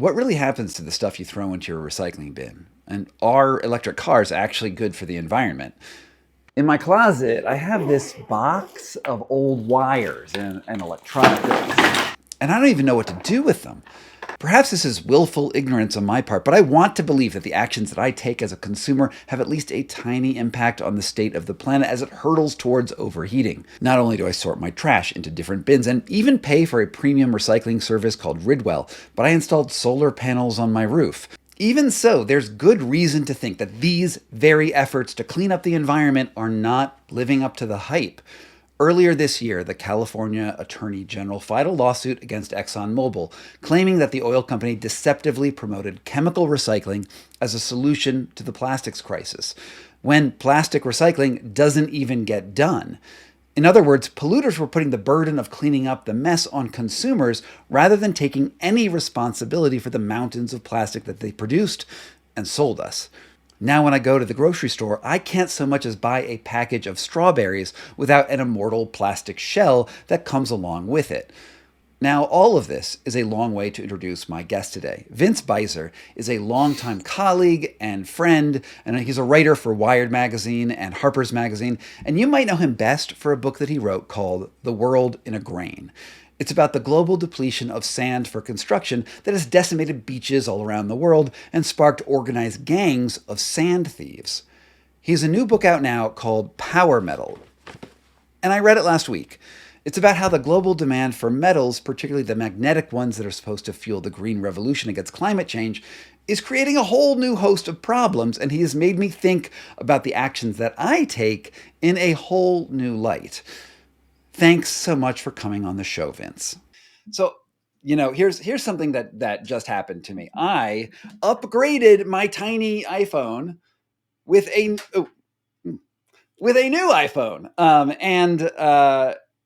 What really happens to the stuff you throw into your recycling bin? And are electric cars actually good for the environment? In my closet, I have this box of old wires and electronic goods, and I don't even know what to do with them. Perhaps this is willful ignorance on my part, but I want to believe that the actions that I take as a consumer have at least a tiny impact on the state of the planet as it hurtles towards overheating. Not only do I sort my trash into different bins and even pay for a premium recycling service called Ridwell, but I installed solar panels on my roof. Even so, there's good reason to think that these very efforts to clean up the environment are not living up to the hype. Earlier this year, the California Attorney General filed a lawsuit against ExxonMobil, claiming that the oil company deceptively promoted chemical recycling as a solution to the plastics crisis, when plastic recycling doesn't even get done. In other words, polluters were putting the burden of cleaning up the mess on consumers rather than taking any responsibility for the mountains of plastic that they produced and sold us. Now, when I go to the grocery store, I can't so much as buy a package of strawberries without an immortal plastic shell that comes along with it. Now, all of this is a long way to introduce my guest today. Vince Beiser is a longtime colleague and friend, and he's a writer for Wired Magazine and Harper's Magazine, and you might know him best for a book that he wrote called The World in a Grain. It's about the global depletion of sand for construction that has decimated beaches all around the world and sparked organized gangs of sand thieves. He has a new book out now called Power Metal, and I read it last week. It's about how the global demand for metals, particularly the magnetic ones that are supposed to fuel the green revolution against climate change, is creating a whole new host of problems, and he has made me think about the actions that I take in a whole new light. Thanks so much for coming on the show, Vince. So, here's something that just happened to me. I upgraded my tiny iPhone with a new iPhone,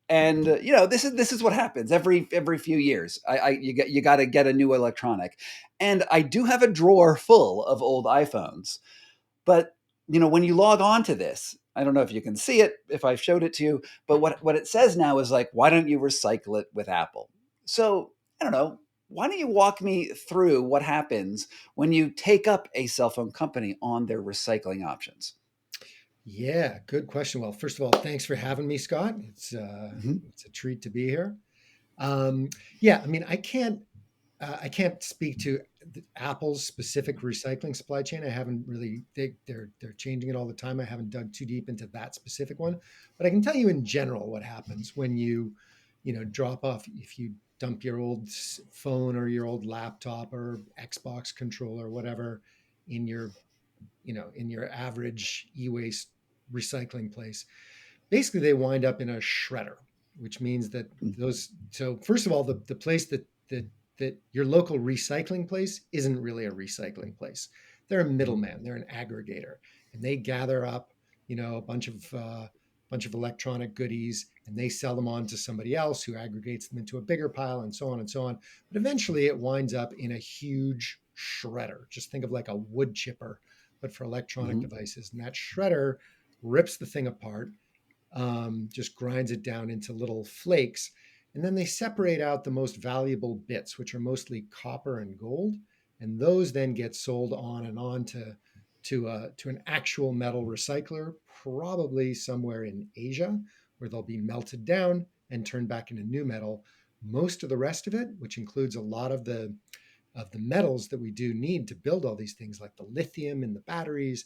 this is what happens every few years. You got to get a new electronic, and I do have a drawer full of old iPhones. But when you log on to this, I don't know if you can see it if I showed it to you, but what it says now is like, why don't you recycle it with Apple? So I don't know. Why don't you walk me through what happens when you take up a cell phone company on their recycling options? Yeah, good question. Well, first of all, thanks for having me, Scott. It's a treat to be here. Yeah, I mean, I can't speak to Apple's specific recycling supply chain. I haven't really they're changing it all the time. I haven't dug too deep into that specific one, but I can tell you in general what happens when you drop off if you dump your old phone or your old laptop or Xbox controller, whatever, in your average e-waste recycling place. Basically, they wind up in a shredder, which means that those. So first of all, the place that your local recycling place isn't really a recycling place. They're a middleman. They're an aggregator, and they gather up, a bunch of electronic goodies, and they sell them on to somebody else who aggregates them into a bigger pile, and so on and so on. But eventually, it winds up in a huge shredder. Just think of like a wood chipper, but for electronic Mm-hmm. devices. And that shredder rips the thing apart, just grinds it down into little flakes. And then they separate out the most valuable bits, which are mostly copper and gold. And those then get sold on and on to an actual metal recycler, probably somewhere in Asia, where they'll be melted down and turned back into new metal. Most of the rest of it, which includes a lot of the metals that we do need to build all these things, like the lithium in the batteries,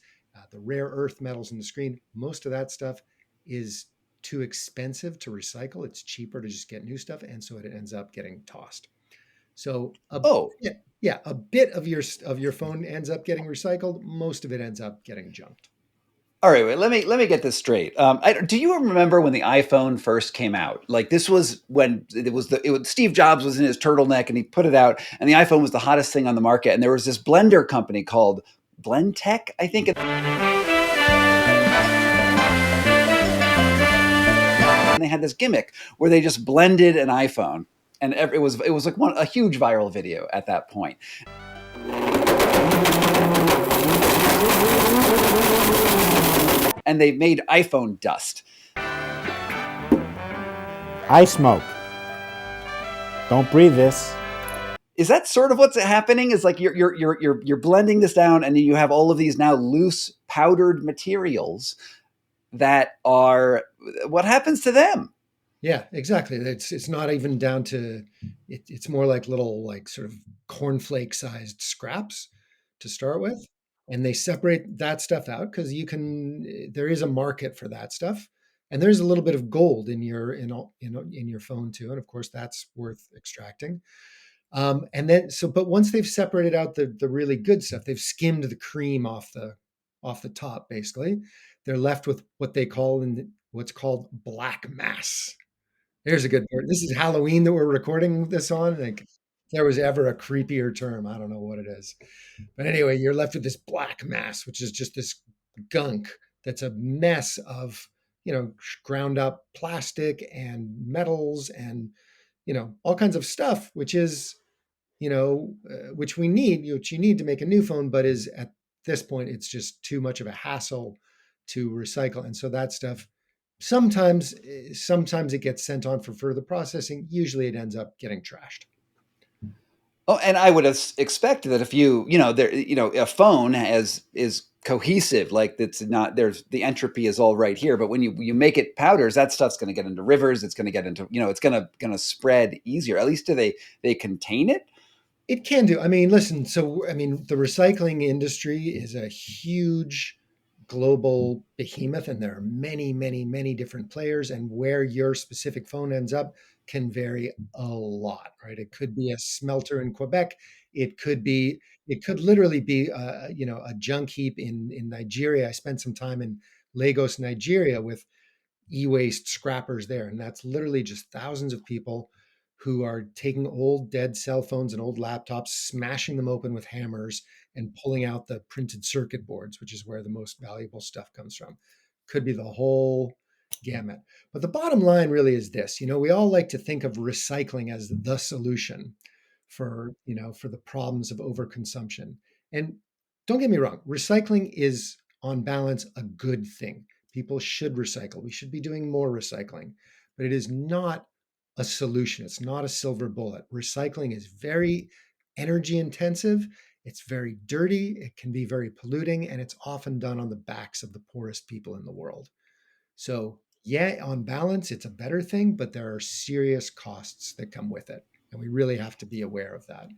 the rare earth metals in the screen, most of that stuff is too expensive to recycle. It's cheaper to just get new stuff, and so it ends up getting tossed. So Oh, a bit of your phone ends up getting recycled. Most of it ends up getting junked. all right. Wait, let me get this straight. Do you remember when the iPhone first came out? Like this was when Steve Jobs was in his turtleneck and he put it out, and the iPhone was the hottest thing on the market. And there was this blender company called Blendtec, I think. And they had this gimmick where they just blended an iPhone, and it was like a huge viral video at that point. And they made iPhone dust. I smoke. Don't breathe this. is that sort of what's happening? Is like you're blending this down, and you have all of these now loose powdered materials that are, what happens to them? Yeah, exactly. It's not even down to it, it's more like little like sort of cornflake sized scraps to start with. And they separate that stuff out because you can there is a market for that stuff. And there's a little bit of gold in your in your phone too. And of course that's worth extracting. And then so but once they've separated out the really good stuff, they've skimmed the cream off the top basically. They're left with what they call in what's called black mass. There's a good word. This is Halloween that we're recording this on. Like, if there was ever a creepier term, I don't know what it is. But anyway, you're left with this black mass, which is just this gunk that's a mess of, ground up plastic and metals and, all kinds of stuff, which is, which you need to make a new phone, but is at this point, it's just too much of a hassle to recycle. And so that stuff sometimes it gets sent on for further processing. Usually it ends up getting trashed. Oh, and I would expect that if a phone is cohesive, like it's not, there's the entropy is all right here, but when you make it powders, that stuff's going to get into rivers. It's going to get into, it's going to spread easier. At least do they contain it? It can do. I mean, listen, so I mean, the recycling industry is a huge global behemoth, and there are many, many, many different players, and where your specific phone ends up can vary a lot, right? It could be a smelter in Quebec. It could literally be, a junk heap in Nigeria. I spent some time in Lagos, Nigeria, with e-waste scrappers there, and that's literally just thousands of people who are taking old dead cell phones and old laptops, smashing them open with hammers and pulling out the printed circuit boards, which is where the most valuable stuff comes from. Could be the whole gamut. But the bottom line really is this, we all like to think of recycling as the solution for the problems of overconsumption. And don't get me wrong, recycling is on balance a good thing. People should recycle. We should be doing more recycling, but it is not a solution. It's not a silver bullet. Recycling is very energy intensive. It's very dirty. It can be very polluting, and it's often done on the backs of the poorest people in the world. So, yeah, on balance, it's a better thing, but there are serious costs that come with it. And we really have to be aware of that.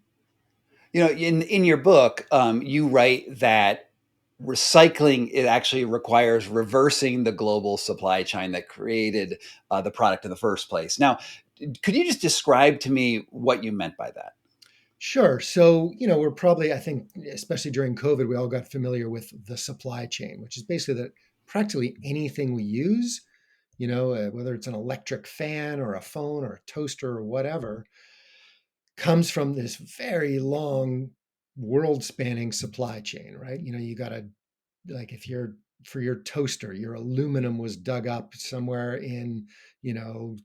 In your book, you write that recycling, it actually requires reversing the global supply chain that created the product in the first place. Now, could you just describe to me what you meant by that? Sure. So, we're probably, I think, especially during COVID, we all got familiar with the supply chain, which is basically that practically anything we use, whether it's an electric fan or a phone or a toaster or whatever, comes from this very long world spanning supply chain, right? You got to, like, if you're for your toaster, your aluminum was dug up somewhere in,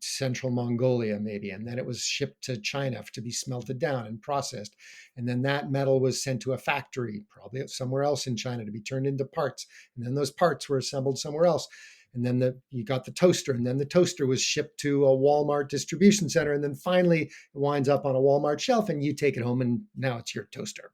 central Mongolia, maybe, and then it was shipped to China to be smelted down and processed. And then that metal was sent to a factory, probably somewhere else in China, to be turned into parts. And then those parts were assembled somewhere else. And then you got the toaster, and then the toaster was shipped to a Walmart distribution center. And then finally it winds up on a Walmart shelf, and you take it home, and now it's your toaster.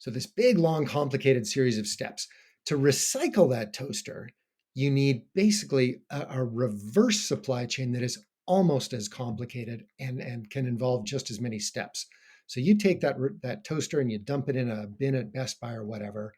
So this big, long, complicated series of steps. To recycle that toaster, you need basically a reverse supply chain that is almost as complicated and can involve just as many steps. So you take that toaster and you dump it in a bin at Best Buy or whatever.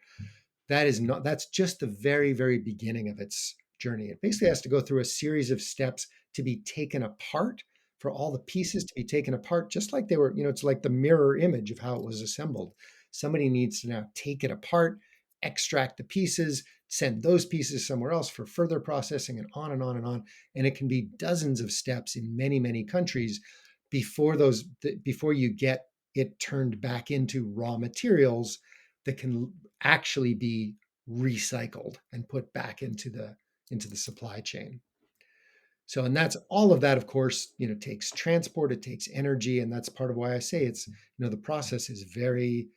That's just the very, very beginning of its journey. It basically has to go through a series of steps to be taken apart, for all the pieces to be taken apart, just like they were, it's like the mirror image of how it was assembled. Somebody needs to now take it apart, extract the pieces, send those pieces somewhere else for further processing, and on and on and on. And it can be dozens of steps in many, many countries before you get it turned back into raw materials that can actually be recycled and put back into the supply chain. So, and that's all of that, of course, takes transport, it takes energy. And that's part of why I say the process is very,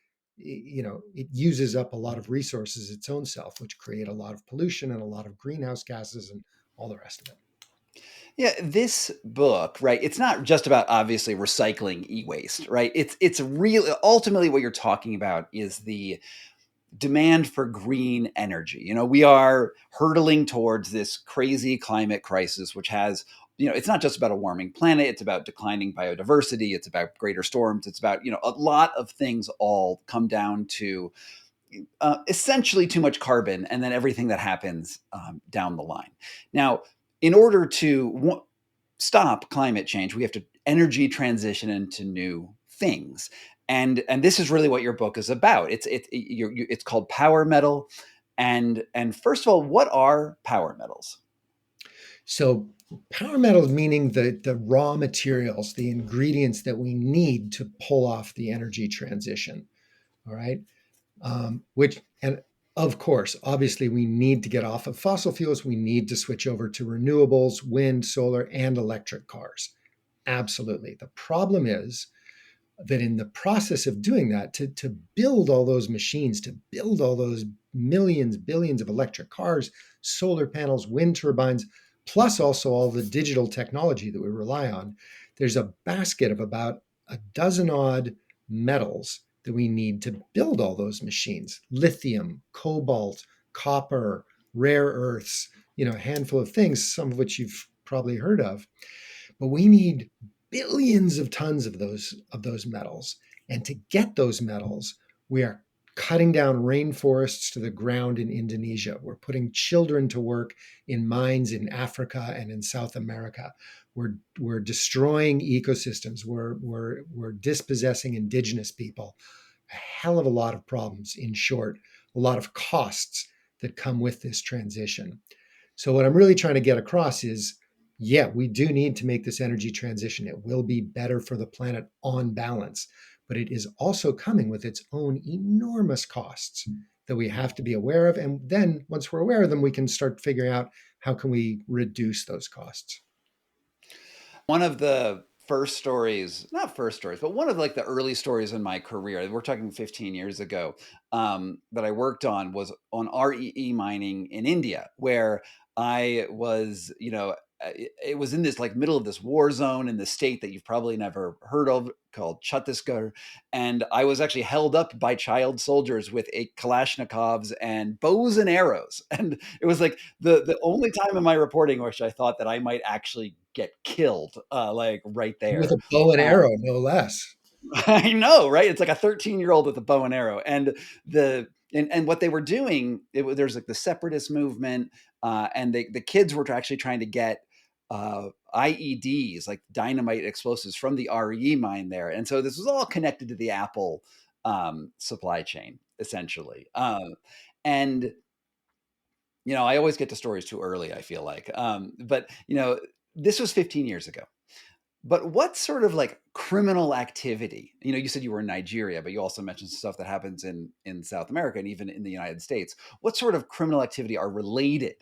it uses up a lot of resources its own self, which create a lot of pollution and a lot of greenhouse gases and all the rest of it. Yeah, this book, right? It's not just about obviously recycling e-waste, right? It's real ultimately what you're talking about is the demand for green energy. We are hurtling towards this crazy climate crisis, which has, it's not just about a warming planet, it's about declining biodiversity, it's about greater storms, it's about, a lot of things all come down to essentially too much carbon and then everything that happens down the line. Now, in order to stop climate change, we have to energy transition into new things. And this is really what your book is about. It's called Power Metal. And first of all, what are power metals? So power metals meaning the raw materials, the ingredients that we need to pull off the energy transition. All right. Which, and of course, obviously, we need to get off of fossil fuels. We need to switch over to renewables, wind, solar, and electric cars. Absolutely. The problem is that in the process of doing that, to build all those machines, to build all those millions, billions of electric cars, solar panels, wind turbines, plus also all the digital technology that we rely on, there's a basket of about a dozen odd metals that we need to build all those machines: lithium, cobalt, copper, rare earths, a handful of things, some of which you've probably heard of. But we need billions of tons of those metals. And to get those metals, we are cutting down rainforests to the ground in Indonesia. We're putting children to work in mines in Africa and in South America. We're destroying ecosystems. We're dispossessing indigenous people. A hell of a lot of problems, in short, a lot of costs that come with this transition. So, what I'm really trying to get across is, yeah, we do need to make this energy transition. It will be better for the planet on balance, but it is also coming with its own enormous costs that we have to be aware of. And then once we're aware of them, we can start figuring out how can we reduce those costs. One of the first stories, not first stories, but one of like the early stories in my career, we're talking 15 years ago, that I worked on was on REE mining in India, where I was, it was in this like middle of this war zone in the state that you've probably never heard of called Chhattisgarh. And I was actually held up by child soldiers with a Kalashnikovs and bows and arrows. And it was like the only time in my reporting which I thought that I might actually get killed, like right With there. a bow and Uh, arrow, no less. I know, right? It's like a 13-year-old with a bow and arrow, and what they were doing. There's like the separatist movement, and the kids were actually trying to get IEDs, like dynamite explosives, from the RE mine there, and so this was all connected to the Apple supply chain, essentially. And I always get to stories too early, I feel like, but this was 15 years ago. But what sort of like criminal activity? You said you were in Nigeria, but you also mentioned stuff that happens in South America and even in the United States. What sort of criminal activity are related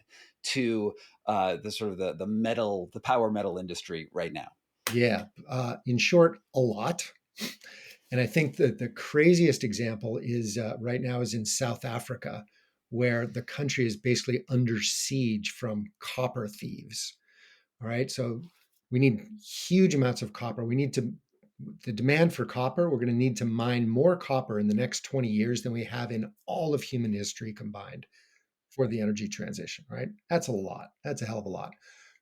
to the sort of the metal, the power metal industry right now? Yeah. In short, a lot. And I think that the craziest example is right now is in South Africa, where the country is basically under siege from copper thieves. All right. So we need huge amounts of copper. The demand for copper, we're going to need to mine more copper in the next 20 years than we have in all of human history combined for the energy transition, right? That's a lot. That's a hell of a lot.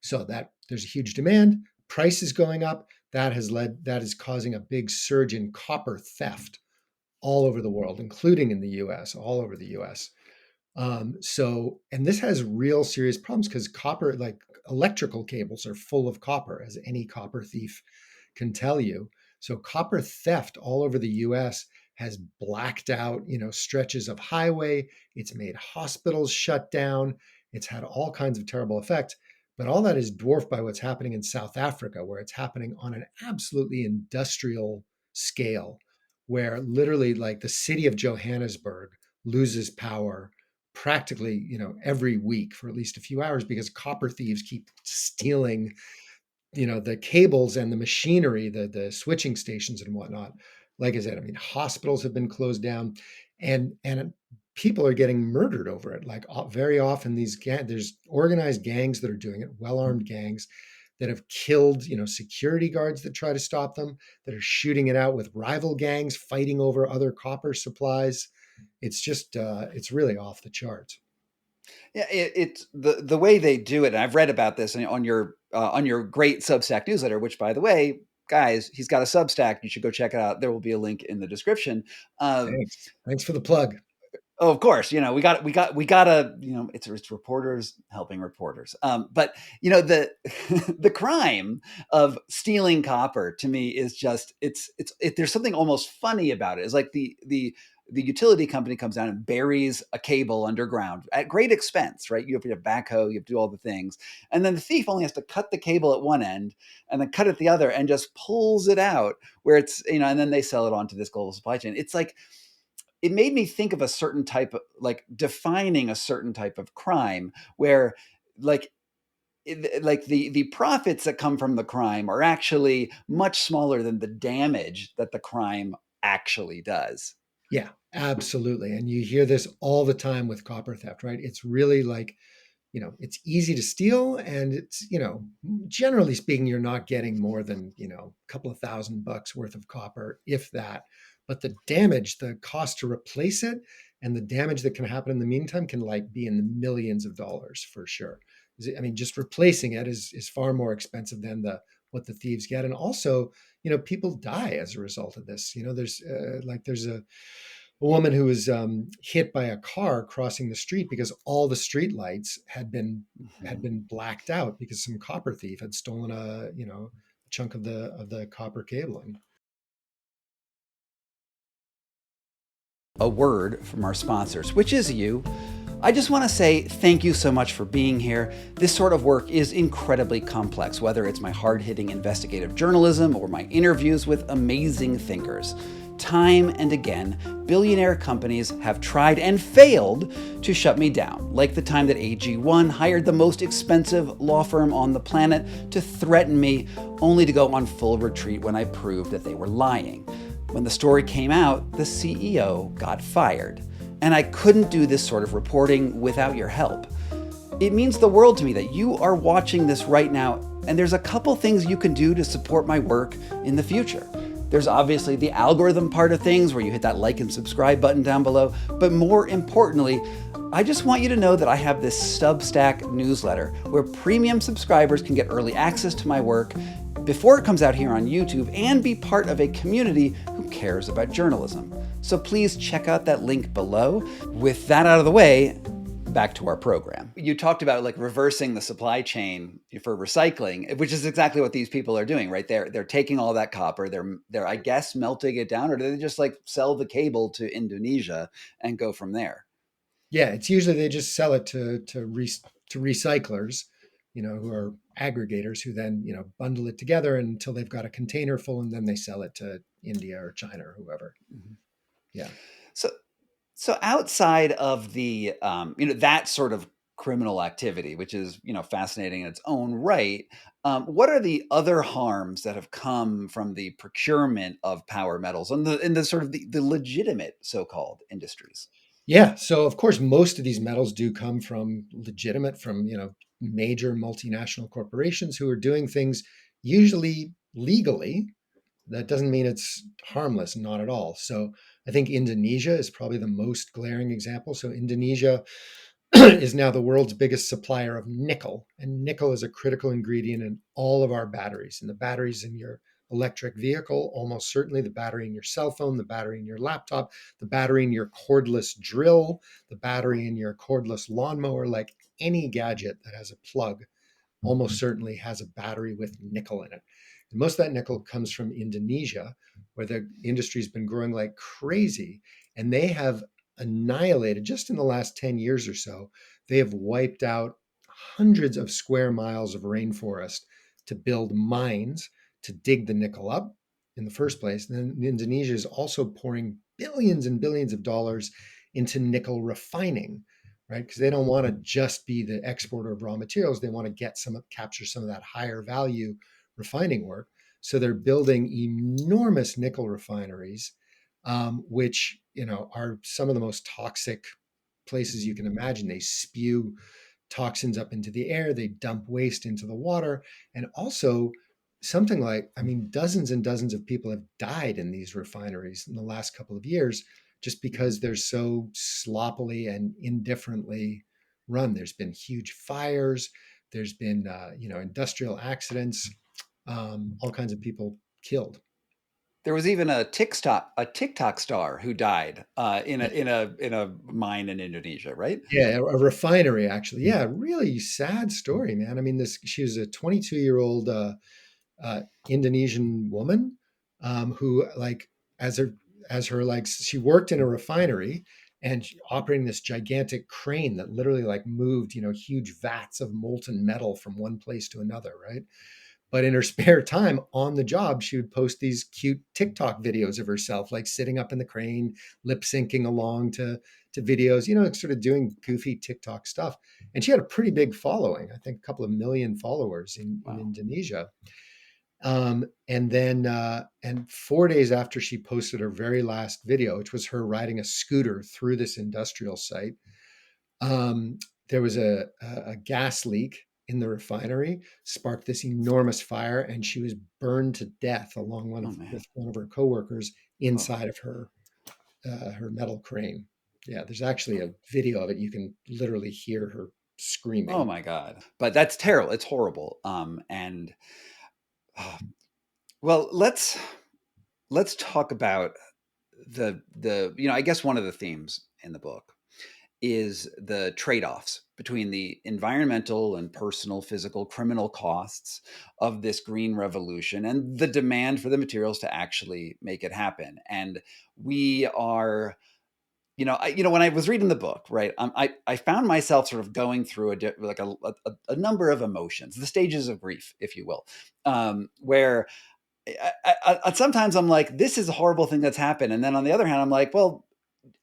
So that there's a huge demand, price is going up. That is causing a big surge in copper theft all over the world, including in the US, all over the US. And this has real serious problems because copper, like electrical cables, are full of copper, as any copper thief can tell you. So copper theft all over the US has blacked out, stretches of highway. It's made hospitals shut down. It's had all kinds of terrible effects. But all that is dwarfed by what's happening in South Africa, where it's happening on an absolutely industrial scale, where literally, like, the city of Johannesburg loses power practically, every week for at least a few hours because copper thieves keep stealing, the cables and the machinery, the switching stations and whatnot. Like I said, I mean, hospitals have been closed down, and people are getting murdered over it. Like, very often, there's organized gangs that are doing it, well armed gangs. that have killed, security guards that try to stop them, that are shooting it out with rival gangs fighting over other copper supplies. It's just, it's really off the charts. Yeah, it's the way they do it. And I've read about this on your great Substack newsletter. Which, by the way, guys, he's got a Substack. You should go check it out. There will be a link in the description. Thanks for the plug. Oh, of course, we gotta, it's reporters helping reporters. But the the crime of stealing copper to me is just there's something almost funny about it. It's like the utility company comes down and buries a cable underground at great expense, right? You have to backhoe, you have to do all the things, and then the thief only has to cut the cable at one end and then cut at the other and just pulls it out where it's and then they sell it on to this global supply chain. It's like it made me think of a certain type of like defining a certain type of crime where like the profits that come from the crime are actually much smaller than the damage that the crime actually does. Yeah, absolutely. And you hear this all the time with copper theft, right? It's really like, it's easy to steal, and it's, generally speaking, you're not getting more than, a couple of $1,000 worth of copper, if that. But the damage, the cost to replace it, and the damage that can happen in the meantime can like be in the millions of dollars for sure. I mean, just replacing it is far more expensive than the what the thieves get. And also, people die as a result of this. There's a woman who was hit by a car crossing the street because all the street lights had been blacked out because some copper thief had stolen a chunk of the copper cabling. A word from our sponsors, which is you. I just want to say thank you so much for being here. This sort of work is incredibly complex, whether it's my hard-hitting investigative journalism or my interviews with amazing thinkers. Time and again, billionaire companies have tried and failed to shut me down, like the time that AG1 hired the most expensive law firm on the planet to threaten me, only to go on full retreat when I proved that they were lying. When the story came out, the CEO got fired. And I couldn't do this sort of reporting without your help. It means the world to me that you are watching this right now, and there's a couple things you can do to support my work in the future. There's obviously the algorithm part of things where you hit that like and subscribe button down below, but more importantly, I just want you to know that I have this Substack newsletter where premium subscribers can get early access to my work before it comes out here on YouTube and be part of a community who cares about journalism. So please check out that link below. With that out of the way, back to our program. You talked about like reversing the supply chain for recycling, which is exactly what these people are doing, right? They're taking all that copper, they're I guess melting it down, or do they just like sell the cable to Indonesia and go from there? Yeah, it's usually they just sell it to recyclers, who are aggregators who then bundle it together until they've got a container full, and then they sell it to India or China or whoever. Mhm. Yeah. So So outside of the that sort of criminal activity, which is fascinating in its own right, what are the other harms that have come from the procurement of power metals and the sort of the legitimate so-called industries? Yeah. So of course, most of these metals do come from legitimate, from major multinational corporations who are doing things usually legally. That doesn't mean it's harmless, not at all. So I think Indonesia is probably the most glaring example. So Indonesia is now the world's biggest supplier of nickel, and nickel is a critical ingredient in all of our batteries. And the batteries in your electric vehicle, almost certainly the battery in your cell phone, the battery in your laptop, the battery in your cordless drill, the battery in your cordless lawnmower, like any gadget that has a plug almost certainly has a battery with nickel in it. And most of that nickel comes from Indonesia, where the industry's been growing like crazy. And they have annihilated, just in the last 10 years or so, they have wiped out hundreds of square miles of rainforest to build mines to dig the nickel up in the first place. And then Indonesia is also pouring billions and billions of dollars into nickel refining, right? Because they don't want to just be the exporter of raw materials. They want to capture some of that higher value refining work. So they're building enormous nickel refineries, which are some of the most toxic places you can imagine. They spew toxins up into the air, they dump waste into the water, and also something like, I mean, dozens and dozens of people have died in these refineries in the last couple of years just because they're so sloppily and indifferently run. There's been huge fires, there's been industrial accidents, all kinds of people killed. There was even a TikTok star who died in a mine in Indonesia, right? Yeah, a refinery actually. Yeah, really sad story, man. I mean, this she was a 22-year-old Indonesian woman who, like, as her like, she worked in a refinery and operating this gigantic crane that literally like moved huge vats of molten metal from one place to another, right? But in her spare time on the job, she would post these cute TikTok videos of herself, like sitting up in the crane, lip syncing along to videos, sort of doing goofy TikTok stuff. And she had a pretty big following, I think a couple of million followers in Wow. Indonesia. And 4 days after she posted her very last video, which was her riding a scooter through this industrial site, um, there was a gas leak in the refinery, sparked this enormous fire, and she was burned to death along Oh man. with one of her coworkers Oh. inside of her metal crane. Yeah, there's actually a video of it. You can literally hear her Oh screaming. my God. But that's terrible. It's horrible. And uh, well, let's talk about I guess one of the themes in the book is the trade-offs between the environmental and personal, physical, criminal costs of this green revolution and the demand for the materials to actually make it happen. And we are when I was reading the book, right, I found myself sort of going through a number of emotions, the stages of grief, if you will, where sometimes I'm like, this is a horrible thing that's happened, and then on the other hand, I'm like, well,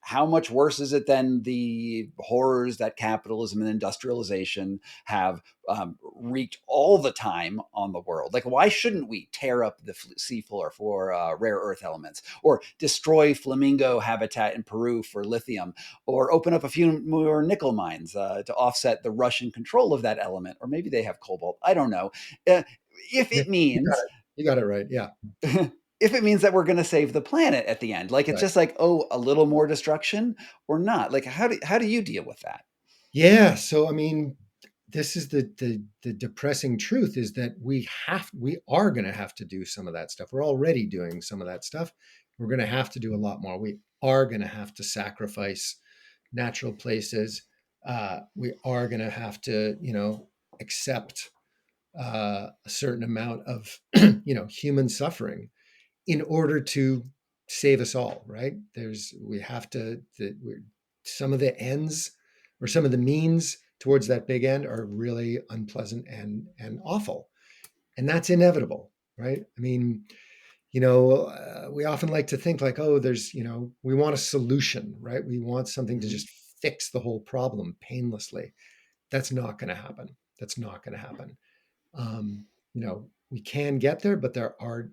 how much worse is it than the horrors that capitalism and industrialization have wreaked all the time on the world? Like, why shouldn't we tear up the seafloor for rare earth elements, or destroy flamingo habitat in Peru for lithium, or open up a few more nickel mines to offset the Russian control of that element? Or maybe they have cobalt. I don't know. Uh, if Yeah, it means you got it right. Yeah, if it means that we're going to save the planet at the end, like it's right. just like, oh, a little more destruction or not. Like, how do you deal with that? Yeah. So I mean, this is the depressing truth is that we are going to have to do some of that stuff. We're already doing some of that stuff. We're going to have to do a lot more. We are going to have to sacrifice natural places. We are going to have to accept a certain amount of human suffering in order to save us all, right? We have to some of the ends or some of the means towards that big end are really unpleasant and awful, and that's inevitable, right? I mean, we often like to think like, oh, we want a solution, right? We want something to Mhm. just fix the whole problem painlessly. That's not going to happen. That's not going to happen. We can get there, but there are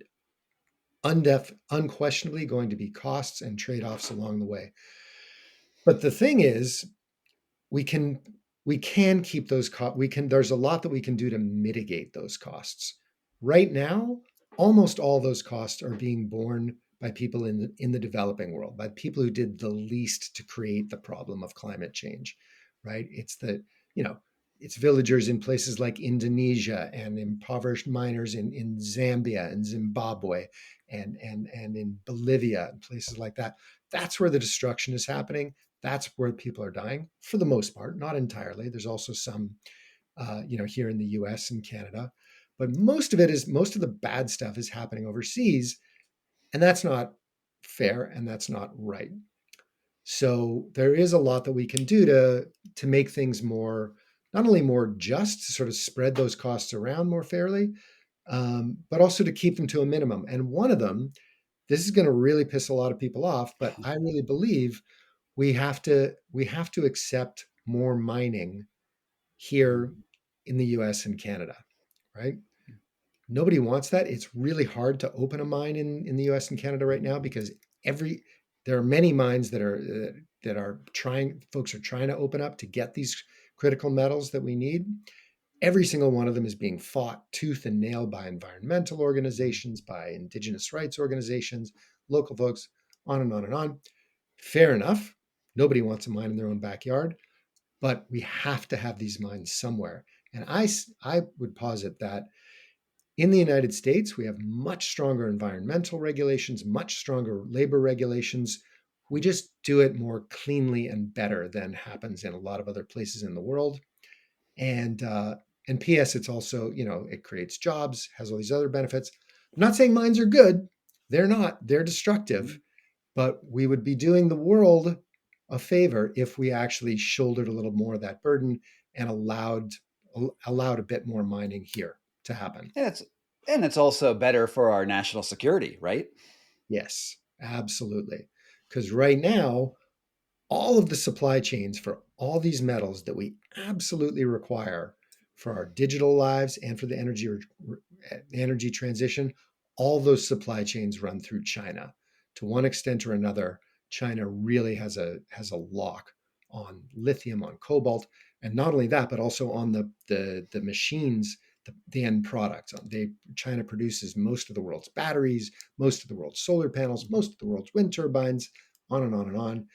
unquestionably going to be costs and trade-offs along the way. But the thing is, we can we can keep those costs. There's a lot that we can do to mitigate those costs. Right now, almost all those costs are being borne by people in the developing world, by people who did the least to create the problem of climate change, right? You know, it's villagers in places like Indonesia and impoverished miners in Zambia and Zimbabwe and in Bolivia and places like that. That's where the destruction is happening. That's where people are dying for the most part, not entirely. There's also some, here in the U.S. and Canada, but most of the bad stuff is happening overseas, and that's not fair and that's not right. So there is a lot that we can do to make things more, not only more just, to sort of spread those costs around more fairly, but also to keep them to a minimum. And one of them, this is going to really piss a lot of people off, but I really believe we have to accept more mining here in the US and Canada, right? Nobody wants that. It's really hard to open a mine in the US and Canada right now because every there are many mines that are trying folks are trying to open up to get these critical metals that we need, every single one of them is being fought tooth and nail by environmental organizations, by indigenous rights organizations, local folks, on and on and on. Fair enough. Nobody wants a mine in their own backyard, but we have to have these mines somewhere. And I would posit that in the United States, we have much stronger environmental regulations, much stronger labor regulations. We just do it more cleanly and better than happens in a lot of other places in the world. And and P.S. It's also, it creates jobs, has all these other benefits. I'm not saying mines are good. They're not. They're destructive. But we would be doing the world a favor if we actually shouldered a little more of that burden and allowed a bit more mining here to happen. And it's also better for our national security, right? Yes, absolutely. Because right now, all of the supply chains for all these metals that we absolutely require for our digital lives and for the energy transition, all those supply chains run through China. To one extent or another, China really has a lock on lithium, on cobalt, and not only that, but also on the machines, the end products. China produces most of the world's batteries, most of the world's solar panels, most of the world's wind turbines, on and on and on.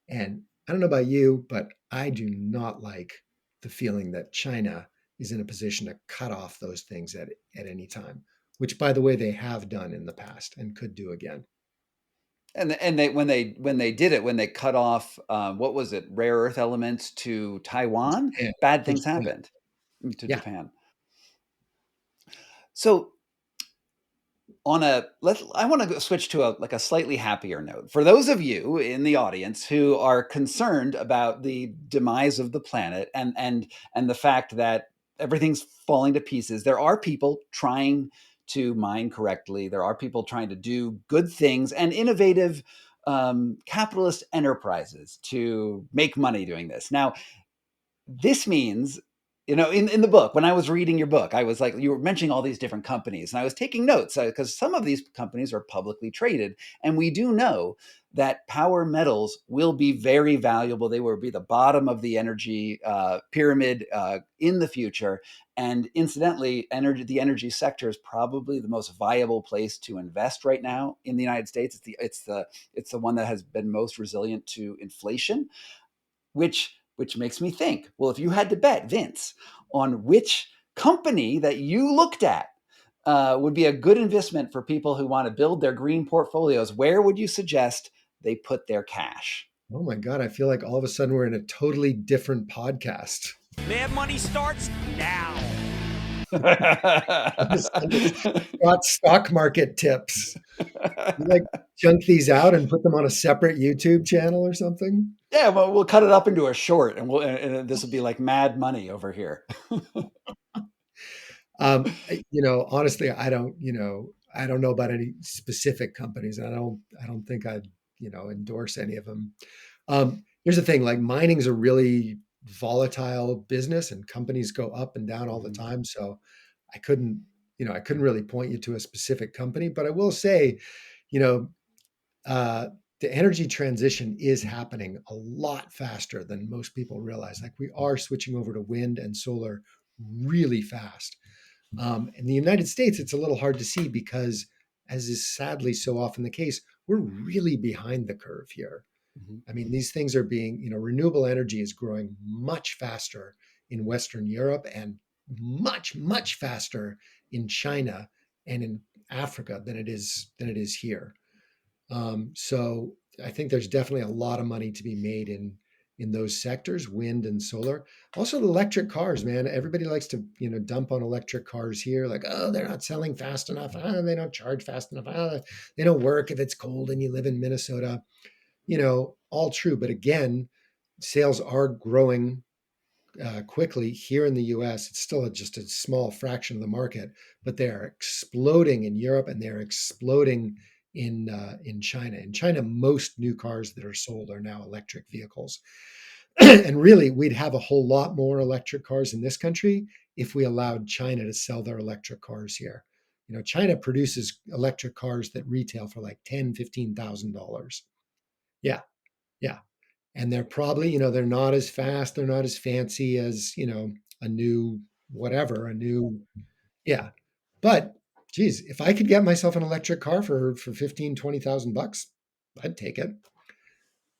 And I don't know about you, but I do not like the feeling that China is in a position to cut off those things at any time, which, by the way, they have done in the past and could do again. And when they did it, when they cut off what was it, rare earth elements to Taiwan, Yeah, bad to things Japan. happened to Yeah. Japan. So I want to switch to a slightly happier note. For those of you in the audience who are concerned about the demise of the planet and the fact that everything's falling to pieces, there are people trying to mine correctly. There are people trying to do good things and innovative capitalist enterprises to make money doing this. Now, this means, in the book, when I was reading your book, I was like, you were mentioning all these different companies, and I was taking notes because some of these companies are publicly traded. And we do know that power metals will be very valuable. They will be the bottom of the energy pyramid in the future. And incidentally, the energy sector is probably the most viable place to invest right now in the United States. It's the one that has been most resilient to inflation, which makes me think, well, if you had to bet, Vince, on which company that you looked at would be a good investment for people who want to build their green portfolios, where would you suggest they put their cash? Oh my God, I feel like all of a sudden we're in a totally different podcast. Mad Money starts now. I'm just got stock market tips. You like chunk these out and put them on a separate YouTube channel or something? Yeah, well, we'll cut it up into a short, and this will be like Mad Money over here. Honestly, I don't know about any specific companies. I don't think I'd, endorse any of them. Here's the thing, like mining's a really volatile business and companies go up and down all the time. So I couldn't, I couldn't really point you to a specific company, but I will say, you know, uh, the energy transition is happening a lot faster than most people realize. Like we are switching over to wind and solar really fast. In the United States, it's a little hard to see because, as is sadly so often the case, we're really behind the curve here. Mhm. I mean, these things are being, renewable energy is growing much faster in Western Europe and much, much faster in China and in Africa than it is here. So I think there's definitely a lot of money to be made in those sectors, wind and solar. Also, the electric cars, man. Everybody likes to dump on electric cars here, like, oh, they're not selling fast enough. They don't charge fast enough. They don't work if it's cold and you live in Minnesota. All true. But again, sales are growing quickly here in the U.S. It's still just a small fraction of the market, but they are exploding in Europe and they're exploding in China. In China, most new cars that are sold are now electric vehicles. And really, we'd have a whole lot more electric cars in this country if we allowed China to sell their electric cars here. China produces electric cars that retail for like $10,000, $15,000. Yeah, yeah. and they're probably, you know, they're not as fast, they're not as fancy as, you know, a new whatever, a new, yeah. But geez, if I could get myself an electric car for 15, 20,000 bucks, I'd take it.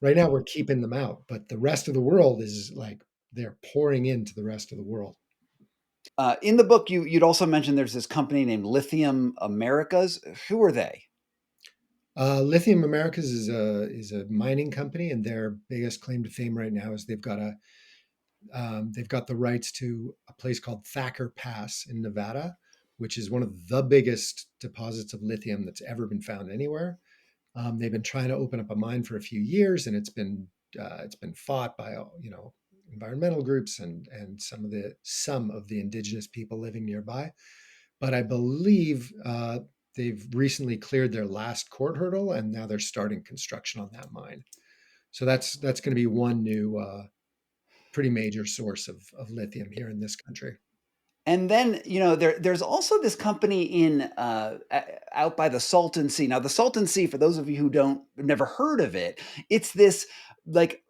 Right now we're keeping them out, but the rest of the world is like they're pouring into the rest of the world. In the book, you'd also mentioned there's this company named Lithium Americas. Who are they? Lithium Americas is a mining company, and their biggest claim to fame right now is they've got the rights to a place called Thacker Pass in Nevada, which is one of the biggest deposits of lithium that's ever been found anywhere. They've been trying to open up a mine for a few years, and it's been fought by, you know, environmental groups and some of the indigenous people living nearby. But I believe they've recently cleared their last court hurdle, and now they're starting construction on that mine. So that's going to be one new pretty major source of lithium here in this country. And then, there's also this company in out by the Salton Sea. Now, the Salton Sea, for those of you who don't never heard of it, it's this like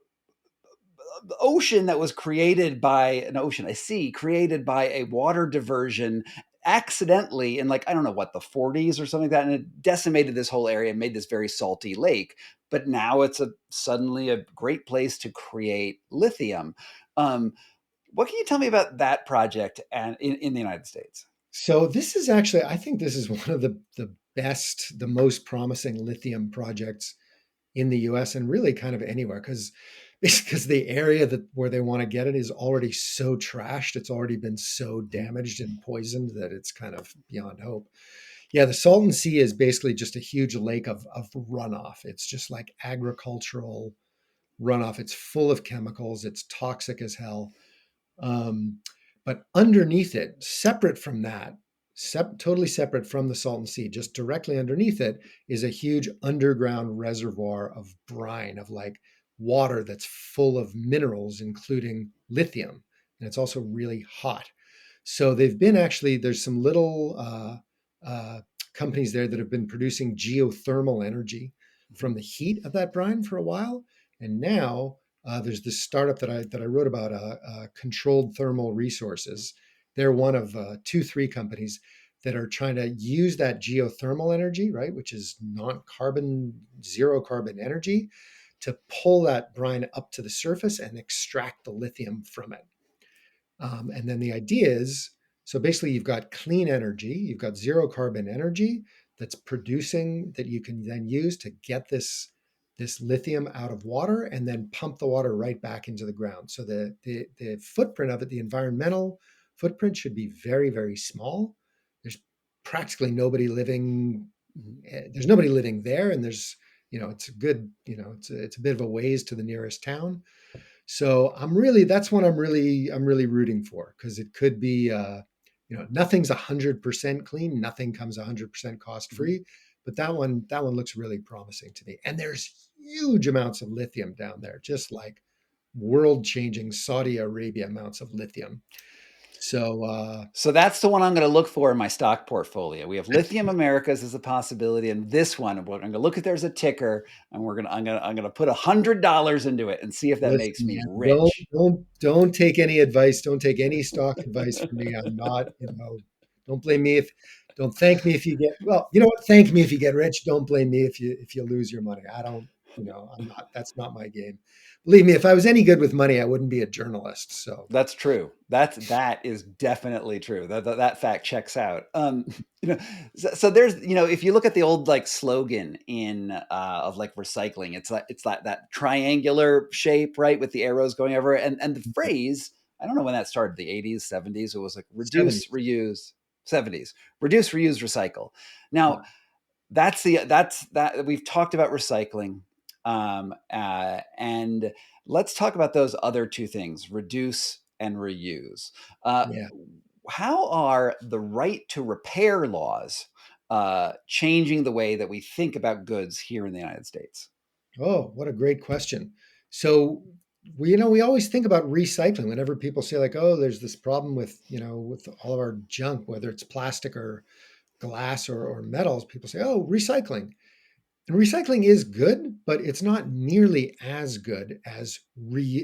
ocean that was created by a sea created by a water diversion accidentally in, like, I don't know what, the 40s or something like that, and it decimated this whole area and made this very salty lake. But now it's suddenly a great place to create lithium. What can you tell me about that project and in the United States? So this is actually, I think this is one of the best, the most promising lithium projects in the US and really kind of anywhere, because the area that where they want to get it is already so trashed, it's already been so damaged and poisoned that it's kind of beyond hope. Yeah, the Salton Sea is basically just a huge lake of runoff. It's just like agricultural runoff. It's full of chemicals. It's toxic as hell. Um, but underneath it, separate from that, totally separate from the Salton Sea, just directly underneath it is a huge underground reservoir of brine, of like water that's full of minerals, including lithium. And it's also really hot. So they've been actually, there's some little companies there that have been producing geothermal energy from the heat of that brine for a while. And now there's this startup that I wrote about, Controlled Thermal Resources. They're one of three companies that are trying to use that geothermal energy, right, which is non-carbon, zero carbon energy, to pull that brine up to the surface and extract the lithium from it. And then the idea is, so basically you've got clean energy, you've got zero carbon energy that's producing, that you can then use to get this lithium out of water and then pump the water right back into the ground. So the footprint of it, the environmental footprint, should be very, very small. There's practically nobody living. There's nobody living there, and there's, you know, it's a good, you know, it's a bit of a ways to the nearest town. So that's one I'm really rooting for, because it could be, you know, nothing's 100% clean, nothing comes 100% cost free, but that one looks really promising to me. And there's huge amounts of lithium down there, just like world changing Saudi Arabia amounts of lithium. So So that's the one I'm going to look for in my stock portfolio. We have Lithium Americas as a possibility, and this one, I'm going to look at there's a ticker, and I'm going to put $100 into it and see if that listen, makes me man, rich. don't take any advice. Don't take any stock advice from me. I'm not, you know, don't blame me if, don't thank me if you get, well, you know what? Thank me if you get rich. Don't blame me if you lose your money. I don't, you know, I'm not, that's not my game. Believe me, if I was any good with money, I wouldn't be a journalist. So That's true. That is definitely true. That fact checks out. You know, so there's, if you look at the old like slogan in of like recycling, it's like that triangular shape, right, with the arrows going over it, and the phrase, I don't know when that started, the 80s, 70s. It was like reduce, 70s. reuse. 70s, reduce, reuse, recycle. Now, Yeah. that's that we've talked about recycling, and let's talk about those other two things, reduce and reuse. uh, Yeah. how are the right to repair laws changing the way that we think about goods here in the United States? Oh, what a great question. So we, you know, we always think about recycling whenever people say like, oh, there's this problem with, you know, with all of our junk, whether it's plastic or glass or metals. People say, oh, recycling. And recycling is good, but it's not nearly as good as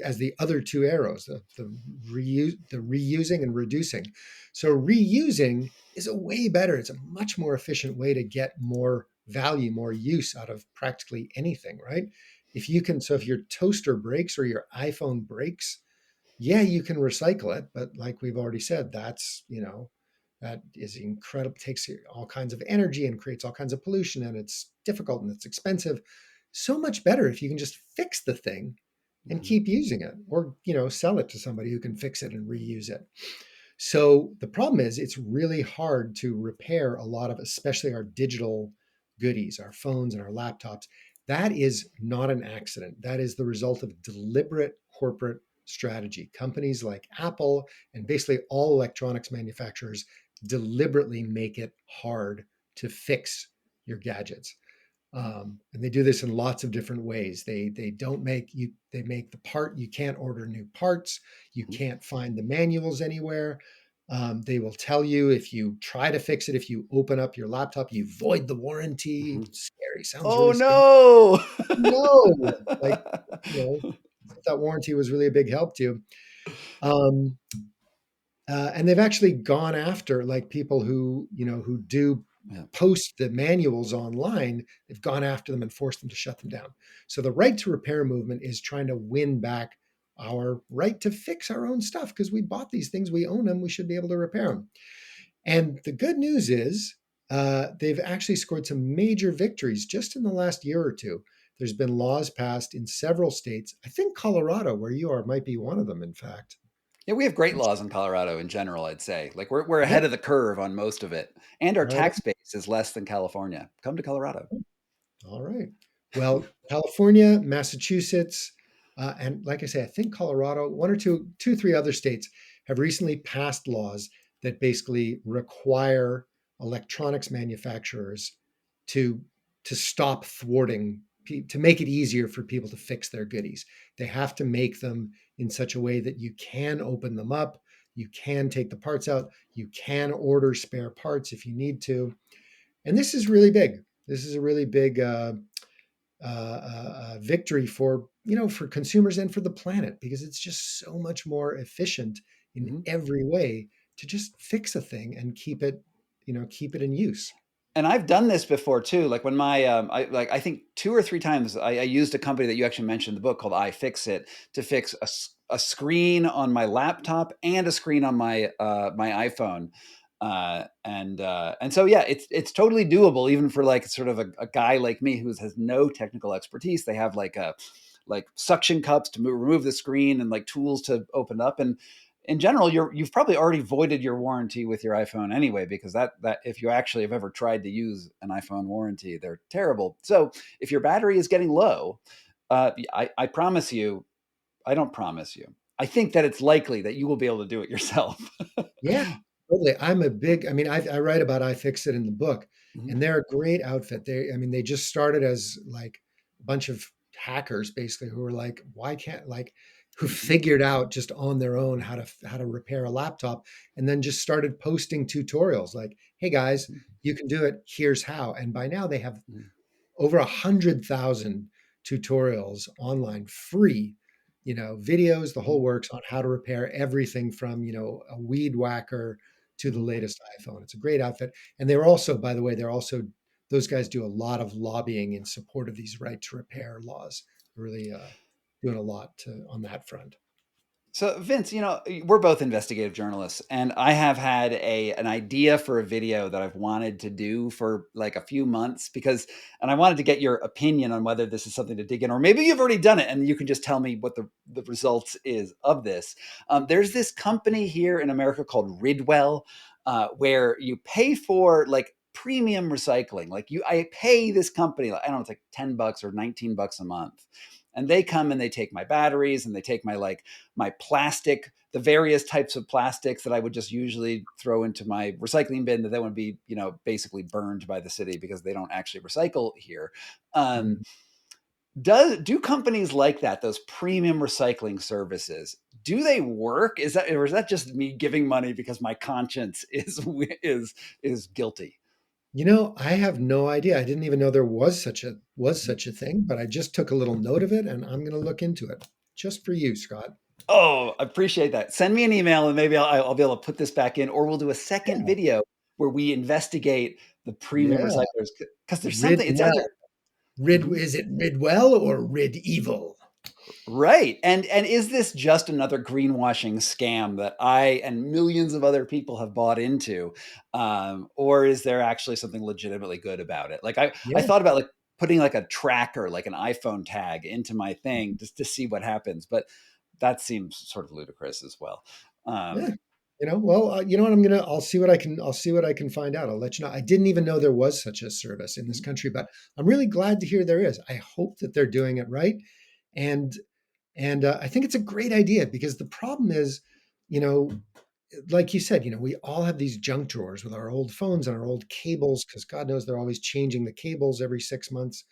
as the other two arrows, the reusing and reducing. So reusing is a way better. It's a much more efficient way to get more value, more use out of practically anything, right? If you can, so if your toaster breaks or your iPhone breaks, yeah, you can recycle it, but like we've already said, that is incredible, takes all kinds of energy and creates all kinds of pollution, and it's difficult and it's expensive. So much better if you can just fix the thing and Mhm. keep using it, or sell it to somebody who can fix it and reuse it. So the problem is it's really hard to repair a lot of, especially our digital goodies, our phones and our laptops. That is not an accident. That is the result of deliberate corporate strategy. Companies like Apple and basically all electronics manufacturers deliberately make it hard to fix your gadgets. And they do this in lots of different ways. They don't make you. They make the part. You can't order new parts. You Mhm. can't find the manuals anywhere. They will tell you if you try to fix it. If you open up your laptop, you void the warranty. Mhm. Scary. Sounds Oh really scary. no! No, like that warranty was really a big help to you. Um, and they've actually gone after like people who do Yeah. post the manuals online. They've gone after them and forced them to shut them down. So the right to repair movement is trying to win back our right to fix our own stuff because we bought these things, we own them, we should be able to repair them. And the good news is they've actually scored some major victories just in the last year or two. There's been laws passed in several states. I think Colorado, where you are, might be one of them, in fact. Yeah, we have great laws in Colorado in general, I'd say. Like we're Yeah, ahead of the curve on most of it. And our right. tax base is less than California. Come to Colorado. All right. Well, California, Massachusetts, and like I say, I think Colorado, one or two, three other states have recently passed laws that basically require electronics manufacturers to to stop thwarting, to make it easier for people to fix their goodies. They have to make them in such a way that you can open them up, you can take the parts out, you can order spare parts if you need to, and this is really big. This is a really big victory for for consumers and for the planet because it's just so much more efficient in Mhm. every way to just fix a thing and keep it in use. And I've done this before too. Like when I think 2 or 3 times I used a company that you actually mentioned in the book called iFixit to fix a screen on my laptop and a screen on my iPhone. And so yeah, it's totally doable even for like sort of a guy like me who has no technical expertise. They have like suction cups to remove the screen and like tools to open up. And in general, you've probably already voided your warranty with your iPhone anyway, because that if you actually have ever tried to use an iPhone warranty, they're terrible. So if your battery is getting low, I promise you, I don't promise you. I think that it's likely that you will be able to do it yourself. Yeah, totally. I mean, I write about iFixit in the book, Mhm. and they're a great outfit. I mean, they just started as like a bunch of hackers basically who were like, why can't like, who figured out just on their own how to repair a laptop, and then just started posting tutorials like, hey guys, you can do it. Here's how. And by now they have Mhm. over 100,000 tutorials online, free, videos, the whole Mhm. works on how to repair everything from, a weed whacker to the Mhm. latest iPhone. It's a great outfit. And they're also, by the way, those guys do a lot of lobbying in support of these right to repair laws. They're really doing a lot on that front. So Vince, we're both investigative journalists, and I have had an idea for a video that I've wanted to do for like a few months and I wanted to get your opinion on whether this is something to dig in, or maybe you've already done it and you can just tell me what the results is of this. There's this company here in America called Ridwell, where you pay for like premium recycling. I pay this company, I don't know, it's like $10 or $19 a month, and they come and they take my batteries and they take my plastic, the various types of plastics that I would just usually throw into my recycling bin that then would be, basically burned by the city because they don't actually recycle here. Um, Mhm. do companies like that, those premium recycling services, do they work? Or is that just me giving money because my conscience is guilty? I have no idea. I didn't even know there was such a thing, but I just took a little note of it and I'm going to look into it just for you, Scott. Oh, I appreciate that. Send me an email and maybe I'll be able to put this back in, or we'll do a second Yeah. video where we investigate the premium Yeah. recyclers because there's Rid something. It's either well. Rid Mhm. is it rid well or rid evil? Right, and is this just another greenwashing scam that I and millions of other people have bought into, or is there actually something legitimately good about it? Like I Yeah. thought about like putting like a tracker, like an iPhone tag, into my thing just to see what happens, but that seems sort of ludicrous as well. Yeah. Um, Well, you know what? I'll see what I can find out. I'll let you know. I didn't even know there was such a service in this country, but I'm really glad to hear there is. I hope that they're doing it right. And, I think it's a great idea because the problem is, you know, like you said, we all have these junk drawers with our old phones and our old cables because God knows they're always changing the cables every 6 months.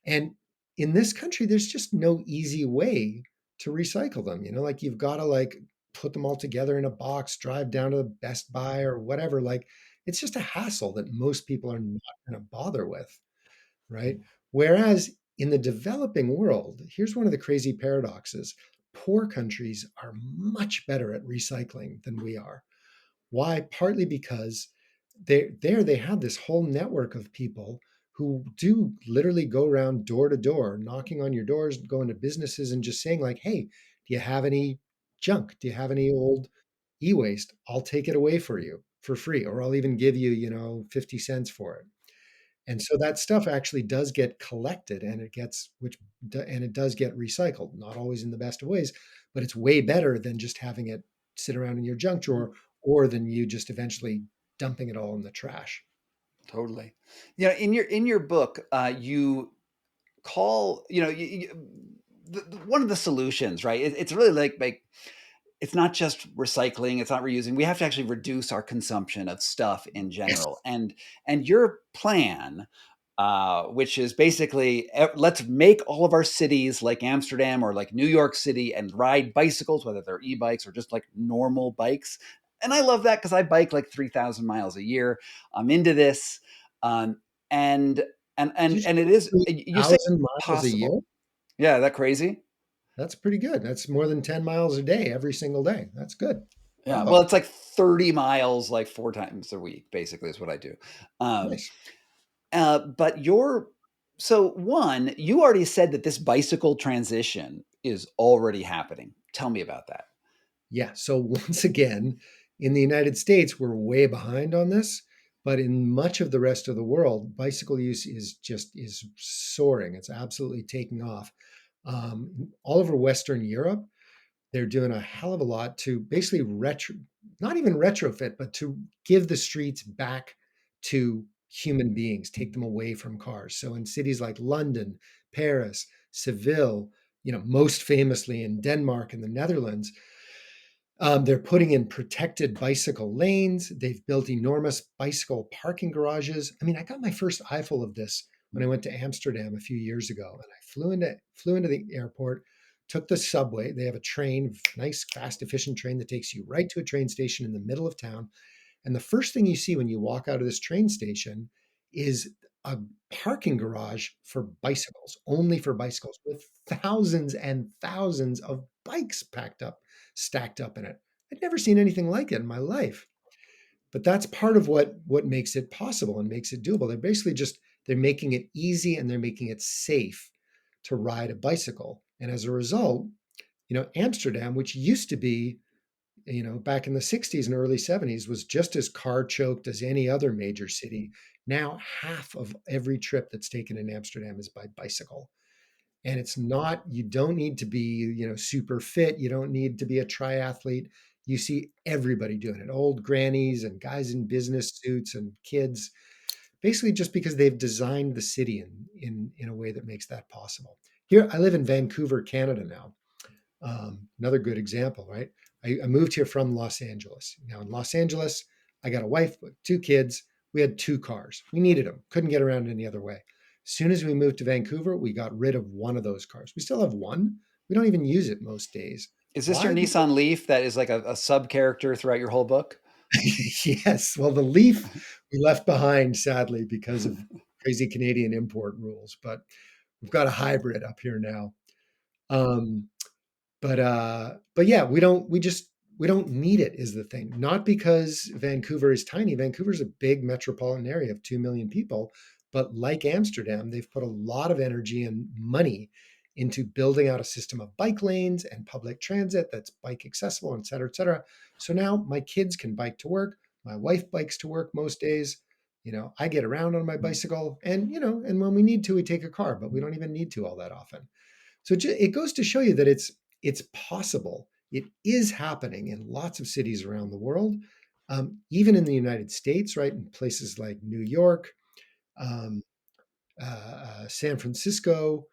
And in this country, there's just no easy way to recycle them. Like you've got to like put them all together in a box, drive down to the Best Buy or whatever. Like it's just a hassle that most people are not going to bother with, right? Whereas in the developing world, here's one of the crazy paradoxes. Poor countries are much better at recycling than we are. Why? Partly because they have this whole network of people who do literally go around door to door, knocking on your doors, going to businesses and just saying like, "Hey, do you have any junk? Do you have any old e-waste? I'll take it away for you for free, or I'll even give you, 50 cents for it." And so that stuff actually does get collected and it does get recycled, not always in the best of ways, but it's way better than just having it sit around in your junk drawer or than you just eventually dumping it all in the trash. totally. In your book, you call one of the solutions, right? It's really like it's not just recycling, it's not reusing. We have to actually reduce our consumption of stuff in Yes. general. And your plan, which is basically let's make all of our cities like Amsterdam or like New York City and ride bicycles, whether they're e-bikes or just like normal bikes. And I love that because I bike like 3,000 miles a year. I'm into this, um, and Did you and it say is. You say 3,000 miles a possible. year? Yeah, that crazy. That's pretty good. That's more than 10 miles a day every single day. That's good. Yeah, well, Wow. it's like 30 miles, like 4 times a week, basically, is what I do. Um, Nice. but so one, you already said that this bicycle transition is already happening. Tell me about that. Yeah. So once again, in the United States, we're way behind on this, but in much of the rest of the world, bicycle use is soaring. It's absolutely taking off. All over Western Europe, they're doing a hell of a lot to basically not even retrofit, but to give the streets back to human beings, take them away from cars. So in cities like London, Paris, Seville, most famously in Denmark and the Netherlands, they're putting in protected bicycle lanes. They've built enormous bicycle parking garages. I mean, I got my first eyeful of this when I went to Amsterdam a few years ago, and I flew into the airport, took the subway. They have a train, nice, fast, efficient train that takes you right to a train station in the middle of town. And the first thing you see when you walk out of this train station is a parking garage for bicycles, only for bicycles, with thousands and thousands of bikes stacked up in it. I'd never seen anything like it in my life. But that's part of what makes it possible and makes it doable. They're making it easy and they're making it safe to ride a bicycle. And as a result, Amsterdam, which used to be back in the 60s and early 70s was just as car choked as any other major city. Now, half of every trip that's taken in Amsterdam is by bicycle. And it's not, you don't need to be, super fit. You don't need to be a triathlete. You see everybody doing it, old grannies and guys in business suits and kids, basically just because they've designed the city in a way that makes that possible. Here, I live in Vancouver, Canada now. Another good example, right? I moved here from Los Angeles. Now in Los Angeles, I got a wife with two kids. We had two cars. We needed them. Couldn't get around any other way. As soon as we moved to Vancouver, we got rid of one of those cars. We still have one. We don't even use it most days. Is this your Why? Because Nissan Leaf that is like a sub character throughout your whole book? yes. Well, the Leaf we left behind, sadly, because of crazy Canadian import rules. But we've got a hybrid up here now. Um, but yeah, we don't need it is the thing. Not because Vancouver is tiny. Vancouver's a big metropolitan area of 2 million people, but like Amsterdam, they've put a lot of energy and money into building out a system of bike lanes and public transit that's bike accessible, et cetera, et cetera. So now my kids can bike to work. My wife bikes to work most days. I get around on my bicycle, and and when we need to, we take a car, but we don't even need to all that often. So it goes to show you that it's possible. It is happening in lots of cities around the world, even in the United States, right? In places like New York, um, San Francisco,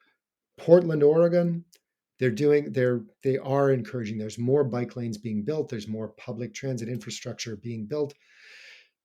Portland, Oregon. They are encouraging. There's more bike lanes being built. There's more public transit infrastructure being built.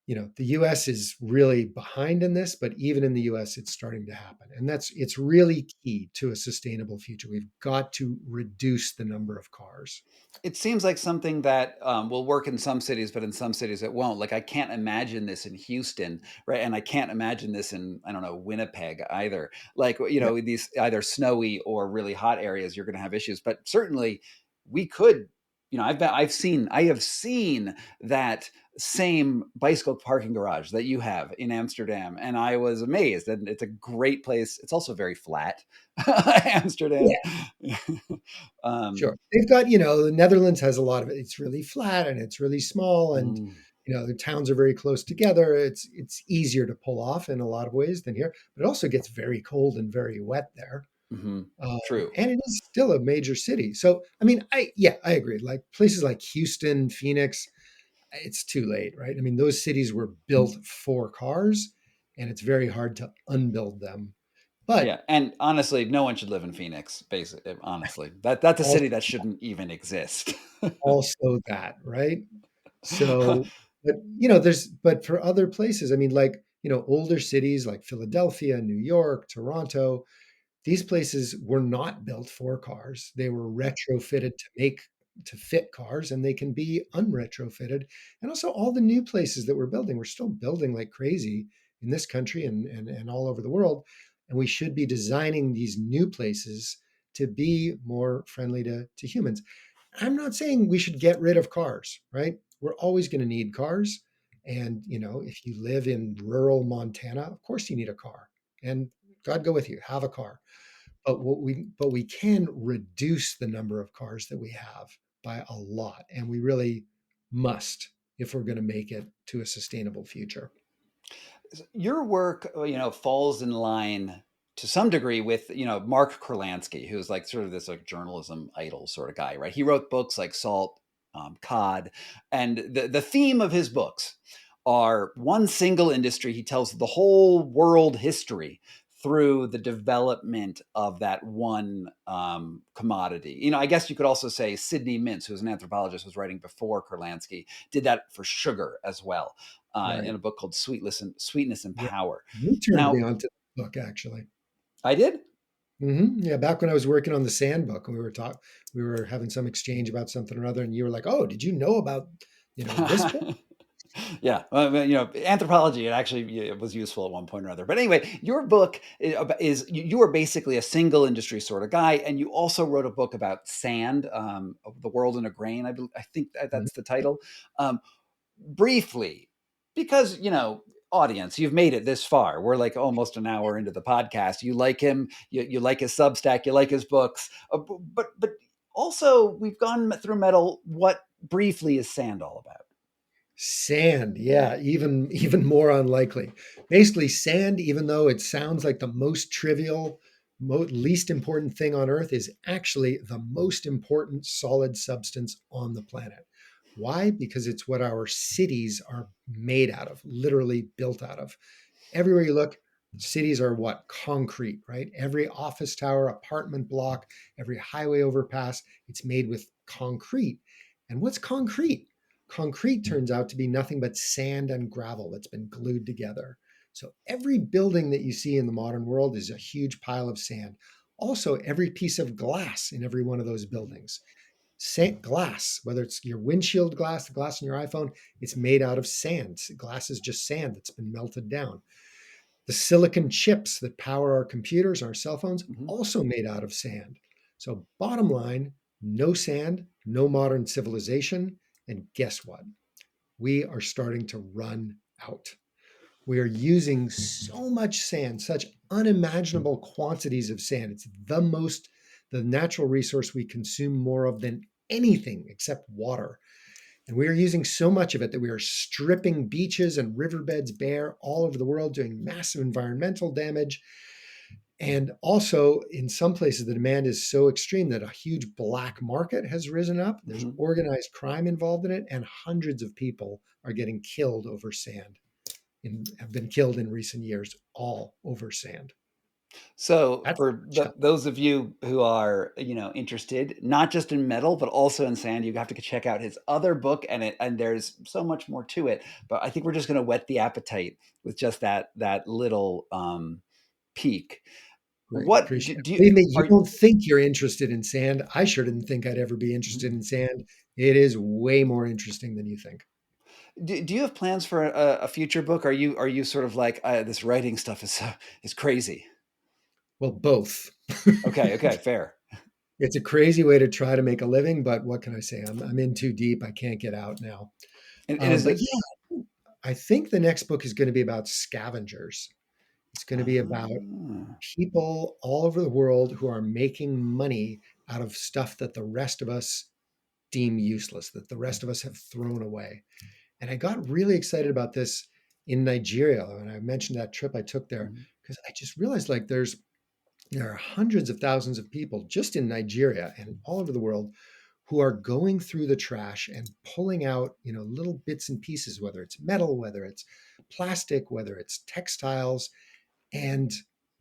The US is really behind in this, but even in the US, it's starting to happen. And it's really key to a sustainable future. We've got to reduce the number of cars. It seems like something that will work in some cities, but in some cities it won't. Like I can't imagine this in Houston, right? And I can't imagine this in, I don't know, Winnipeg either. Like, Yeah. these either snowy or really hot areas, you're going to have issues. But certainly we could, I have seen that same bicycle parking garage that you have in Amsterdam, and I was amazed. And it's a great place. It's also very flat, Amsterdam. Sure. They've got, the Netherlands has a lot of it. It's really flat and it's really small, and Mm, the towns are very close together. It's easier to pull off in a lot of ways than here, but it also gets very cold and very wet there. mhm. Um, True. and it is still a major city. So, I mean, I agree. Like places like Houston, Phoenix, it's too late, right? I mean, those cities were built for cars, and it's very hard to unbuild them. But Yeah, and honestly, no one should live in Phoenix, basically, honestly. That's a city also that shouldn't even exist. also that, right? So, but but for other places, I mean, like, older cities like Philadelphia, New York, Toronto, these places were not built for cars. They were retrofitted to fit cars, and they can be unretrofitted. And also all the new places that we're building, we're still building like crazy in this country and all over the world. And we should be designing these new places to be more friendly to humans. I'm not saying we should get rid of cars, right? We're always going to need cars. And, if you live in rural Montana, of course you need a car. And God go with you, have a car. But we can reduce the number of cars that we have by a lot. And we really must if we're going to make it to a sustainable future. Your work, falls in line to some degree with, Mark Kurlansky, who's like sort of this like journalism idol sort of guy, right? He wrote books like Salt, Cod, and the theme of his books are one single industry. He tells the whole world history through the development of that one commodity. I guess you could also say Sidney Mintz, who's an anthropologist, was writing before Kurlansky, did that for sugar as well, in Right. a book called Sweetness and Yeah. Power. You turned me Now, on to the book, actually. I did. Yeah, back when I was working on the Sand book, and we were having some exchange about something or other, and you were like, "Oh, did you know about, this book?" Yeah, well, anthropology, it actually, yeah, it was useful at one point or other. But anyway, your book is you are basically a single industry sort of guy, and you also wrote a book about sand, of the world in a grain. I think Mhm. that's the title. Um, Briefly, because audience, you've made it this far. We're like almost an hour into the podcast. You like him, you like his Substack, you like his books, but also we've gone through metal. What briefly is sand all about? Sand, yeah, even more unlikely. Basically, sand, even though it sounds like the most trivial, least important thing on Earth, is actually the most important solid substance on the planet. Why? Because it's what our cities are made out of, literally built out of. Everywhere you look, cities are what? Concrete, right? Every office tower, apartment block, every highway overpass, it's made with concrete. And what's concrete? Concrete turns out to be nothing but sand and gravel that's been glued together. So every building that you see in the modern world is a huge pile of sand. Also, every piece of glass in every one of those buildings. Glass, whether it's your windshield glass, the glass in your iPhone, it's made out of sand. Glass is just sand that's been melted down. The silicon chips that power our computers, our cell phones, Mhm. also made out of sand. So, bottom line, no sand, no modern civilization. And guess what? We are starting to run out. We are using so much sand, such unimaginable quantities of sand. It's the natural resource we consume more of than anything except water. And we are using so much of it that we are stripping beaches and riverbeds bare all over the world, doing massive environmental damage. And also, in some places, the demand is so extreme that a huge black market has risen up. There's Mhm. organized crime involved in it, and hundreds of people are getting killed over sand have been killed in recent years, all over sand. So That's for those of you who are, interested not just in metal but also in sand, you have to check out his other book, and there's so much more to it. But I think we're just going to whet the appetite with just that little peek. great. What Appreciate it. do you Believe me, you are? don't think you're interested in sand. I sure didn't think I'd ever be Mhm. interested in sand. It is way more interesting than you think. Do you have plans for a future book? Are you sort of like this writing stuff is crazy? Well, both. Okay, fair. It's a crazy way to try to make a living, but what can I say? I'm in too deep. I can't get out now. And is But it? yeah, I think the next book is going to be about scavengers. It's going to be about Ah, people all over the world who are making money out of stuff that the rest of us deem useless, that the rest of us have thrown away. And I got really excited about this in Nigeria. And I mentioned that trip I took there mhm, because I just realized like there are hundreds of thousands of people just in Nigeria and all over the world who are going through the trash and pulling out, little bits and pieces, whether it's metal, whether it's plastic, whether it's textiles, and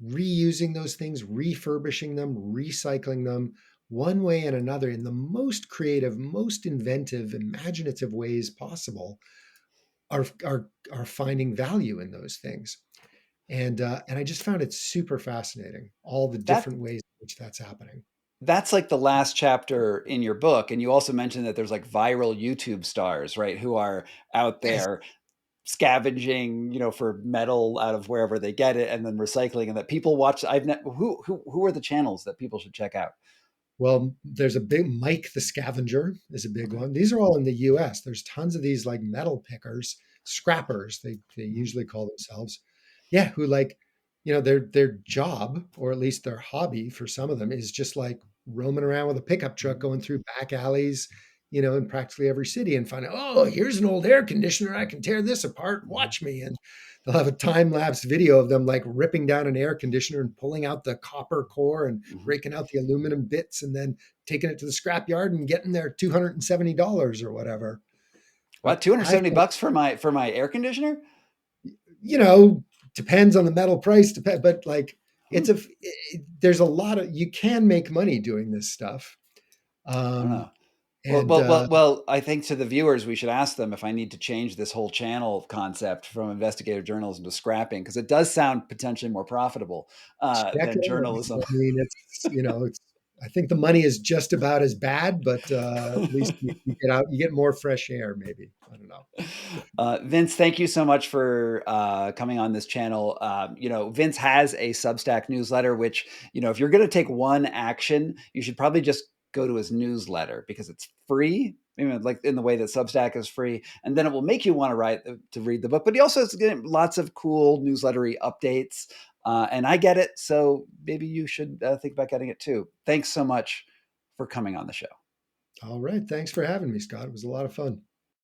reusing those things, refurbishing them, recycling them one way and another in the most creative, most inventive, imaginative ways possible are finding value in those things. And I just found it super fascinating, all the that different ways in which that's happening. that's like the last chapter in your book, and you also mentioned that there's like viral YouTube stars, right, who are out Yes. there scavenging, for metal out of wherever they get it, and then recycling, and that people watch. Who are the channels that people should check out? Well, there's a big Mike the Scavenger is a big Okay. one. These are all in the US. There's tons of these like metal pickers, scrappers, they Mhm. usually call themselves. Yeah, who like, their job, or at least their hobby for some of them, is just like roaming around with a pickup truck Mhm. going through back alleys, in practically every city and find out, oh, here's an old air conditioner. I can tear this apart. Mhm. Watch me. And they'll have a time lapse video of them like ripping down an air conditioner and pulling out the copper core and Mhm. breaking out the aluminum bits and then taking it to the scrap yard and getting their $270 or whatever. What, But 270 I thought, bucks for my air conditioner? you know, depends on the metal price, but like Hmm. there's a lot of, you can make money doing this stuff. I don't Um, know. Well, and well, well, well, I think to the viewers, we should ask them if I need to change this whole channel concept from investigative journalism to scrapping, because it does sound potentially more profitable check than it out. journalism. I mean, I think the money is just about as bad, but at least you get more fresh air, maybe. I don't know. Vince, thank you so much for coming on this channel. Vince has a Substack newsletter, which, if you're going to take one action, you should probably just go to his newsletter because it's free. Like in the way that Substack is free, and then it will make you want to read the book. But he also has getting lots of cool newslettery updates, and I get it, so maybe you should think about getting it too. Thanks so much for coming on the show. All right. Thanks for having me, Scott. It was a lot of fun.